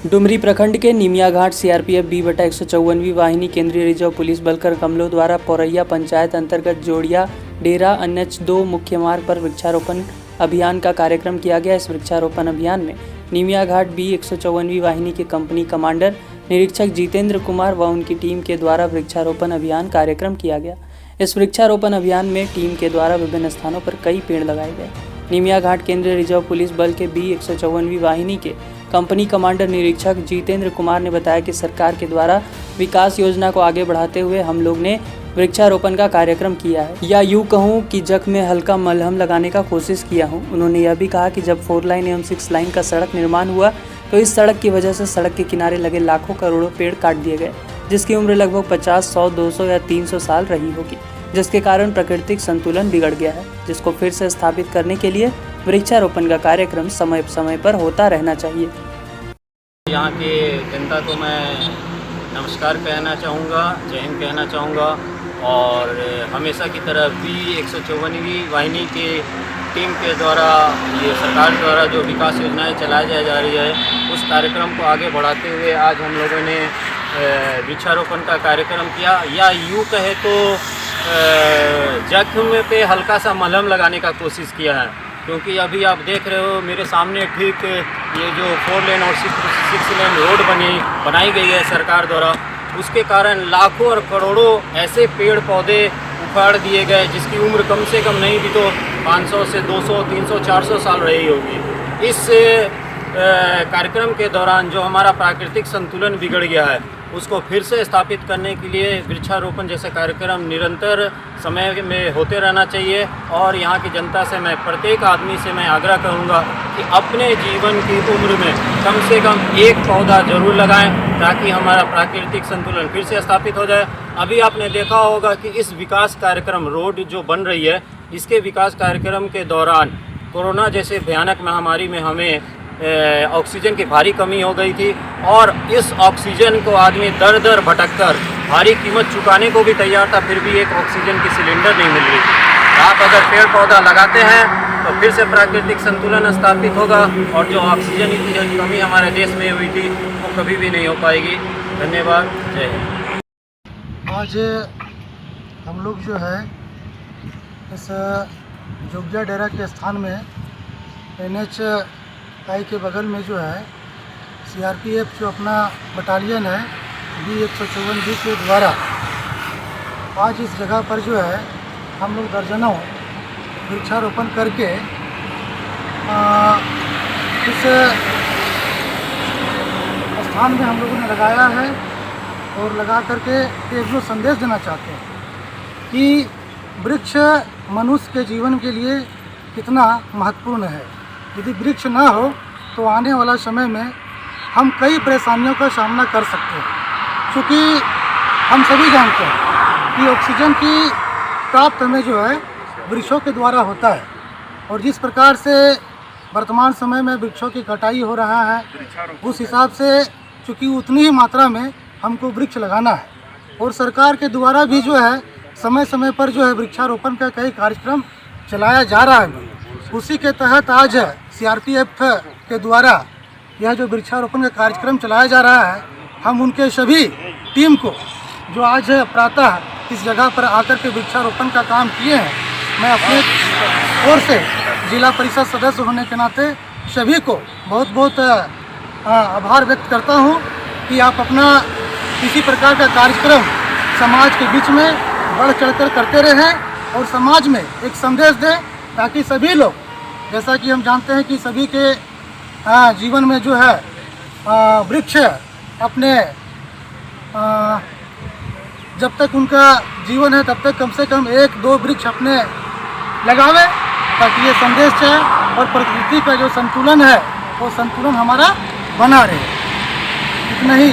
डुमरी प्रखंड के निमिया घाट सीआरपीएफ B/154वीं वाहिनी केंद्रीय रिजर्व पुलिस बल कर कमलों द्वारा पौरैया पंचायत अंतर्गत जोड़िया डेरा NH2 मुख्य मार्ग पर वृक्षारोपण अभियान का कार्यक्रम किया गया। इस वृक्षारोपण अभियान में निमिया घाट B/154वीं वाहिनी के कंपनी कमांडर निरीक्षक जितेंद्र कुमार व उनकी टीम के द्वारा वृक्षारोपण अभियान कार्यक्रम किया गया। इस वृक्षारोपण अभियान में टीम के द्वारा विभिन्न स्थानों पर कई पेड़ लगाए गए। निमिया घाट केंद्रीय रिजर्व पुलिस बल के B/154वीं वाहिनी के कंपनी कमांडर निरीक्षक जितेंद्र कुमार ने बताया कि सरकार के द्वारा विकास योजना को आगे बढ़ाते हुए हम लोग ने वृक्षारोपण का कार्यक्रम किया है, या यूँ कहूँ कि जख्म में हल्का मलहम लगाने का कोशिश किया हूँ। उन्होंने यह भी कहा कि जब 4 लाइन एवं 6 लाइन का सड़क निर्माण हुआ तो इस सड़क की वजह से सड़क के किनारे लगे लाखों करोड़ों पेड़ काट दिए गए, जिसकी उम्र लगभग 50, 100, 200 या 300 साल रही होगी, जिसके कारण प्राकृतिक संतुलन बिगड़ गया है, जिसको फिर से स्थापित करने के लिए वृक्षारोपण का कार्यक्रम समय समय पर होता रहना चाहिए। यहाँ के जनता को मैं नमस्कार कहना चाहूँगा, जय हिंद कहना चाहूँगा और हमेशा की तरह B/154वीं वाहिनी के टीम के द्वारा ये सरकार द्वारा जो विकास योजनाएं चलाई जा रही है उस कार्यक्रम को आगे बढ़ाते हुए आज हम लोगों ने वृक्षारोपण का कार्यक्रम किया, या यूँ कहे तो जख्म पे हल्का सा मलहम लगाने का कोशिश किया है। क्योंकि अभी आप देख रहे हो मेरे सामने ठीक ये जो 4 लेन और 6 लेन रोड बनाई गई है सरकार द्वारा, उसके कारण लाखों और करोड़ों ऐसे पेड़ पौधे उखाड़ दिए गए जिसकी उम्र कम से कम नहीं भी तो 500 से 200, 300, 400 साल रही होगी। इस कार्यक्रम के दौरान जो हमारा प्राकृतिक संतुलन बिगड़ गया है उसको फिर से स्थापित करने के लिए वृक्षारोपण जैसे कार्यक्रम निरंतर समय में होते रहना चाहिए। और यहाँ की जनता से मैं प्रत्येक आदमी से मैं आग्रह करूँगा कि अपने जीवन की उम्र में कम से कम एक पौधा जरूर लगाएं ताकि हमारा प्राकृतिक संतुलन फिर से स्थापित हो जाए। अभी आपने देखा होगा कि इस विकास कार्यक्रम रोड जो बन रही है इसके विकास कार्यक्रम के दौरान कोरोना जैसे भयानक महामारी में हमें ऑक्सीजन की भारी कमी हो गई थी और इस ऑक्सीजन को आदमी दर दर भटक कर भारी कीमत चुकाने को भी तैयार था, फिर भी एक ऑक्सीजन की सिलेंडर नहीं मिल रही थी। आप अगर पेड़ पौधा लगाते हैं तो फिर से प्राकृतिक संतुलन स्थापित होगा और जो ऑक्सीजन की कमी हमारे देश में हुई थी वो कभी भी नहीं हो पाएगी। धन्यवाद, जय हिंद। आज हम लोग जो है इस जोगिया डेरा के स्थान में NH के बगल में जो है CRPF जो अपना बटालियन है B/154 के द्वारा आज इस जगह पर जो है हम लोग दर्जनों वृक्षारोपण करके इस स्थान में हम लोगों ने लगाया है और लगा करके एक जो संदेश देना चाहते हैं कि वृक्ष मनुष्य के जीवन के लिए कितना महत्वपूर्ण है। यदि वृक्ष ना हो तो आने वाला समय में हम कई परेशानियों का सामना कर सकते हैं, क्योंकि हम सभी जानते हैं कि ऑक्सीजन की प्राप्त हमें जो है वृक्षों के द्वारा होता है और जिस प्रकार से वर्तमान समय में वृक्षों की कटाई हो रहा है उस हिसाब से चूँकि उतनी ही मात्रा में हमको वृक्ष लगाना है और सरकार के द्वारा भी जो है समय समय पर जो है वृक्षारोपण का कई कार्यक्रम चलाया जा रहा है। उसी के तहत आज CRPF के द्वारा यह जो वृक्षारोपण का कार्यक्रम चलाया जा रहा है, हम उनके सभी टीम को जो आज प्रातः इस जगह पर आकर के वृक्षारोपण का काम किए हैं, मैं अपने ओर से जिला परिषद सदस्य होने के नाते सभी को बहुत बहुत आभार व्यक्त करता हूं कि आप अपना किसी प्रकार का कार्यक्रम समाज के बीच में बढ़ चढ़कर करते रहें और समाज में एक संदेश दें ताकि सभी लोग, जैसा कि हम जानते हैं कि सभी के जीवन में जो है वृक्ष अपने जब तक उनका जीवन है तब तक कम से कम 1-2 वृक्ष अपने लगावे ताकि ये संदेश है और प्रकृति का जो संतुलन है वो संतुलन हमारा बना रहे। इतना ही